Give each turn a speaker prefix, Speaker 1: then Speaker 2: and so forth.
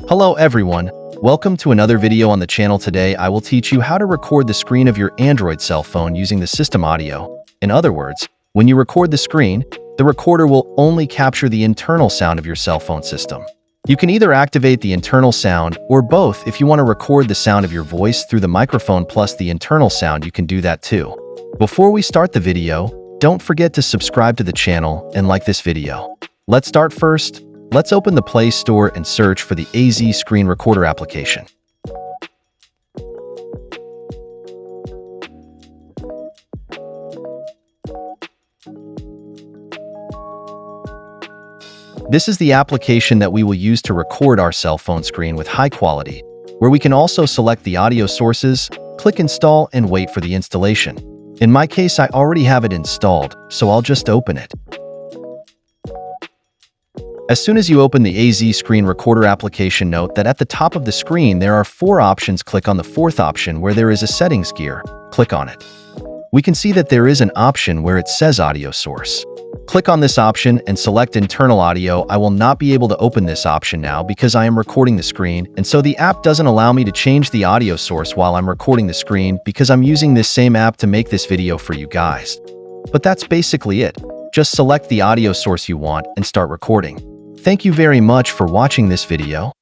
Speaker 1: Hello everyone, welcome to another video on the channel. Today I will teach you how to record the screen of your Android cell phone using the system audio. In other words, when you record the screen, the recorder will only capture the internal sound of your cell phone system. You can either activate the internal sound or both. If you want to record the sound of your voice through the microphone plus the internal sound, you can do that too. Before we start the video, don't forget to subscribe to the channel and like this video. Let's start first. Let's open the Play Store and search for the AZ Screen Recorder application. This is the application that we will use to record our cell phone screen with high quality, where we can also select the audio sources, click Install, and wait for the installation. In my case, I already have it installed, so I'll just open it. As soon as you open the AZ Screen Recorder application, note that at the top of the screen there are 4 options. Click on the 4th option where there is a settings gear. Click on it. We can see that there is an option where it says audio source. Click on this option and select internal audio. I will not be able to open this option now because I am recording the screen, and so the app doesn't allow me to change the audio source while I'm recording the screen because I'm using this same app to make this video for you guys. But that's basically it. Just select the audio source you want and start recording. Thank you very much for watching this video.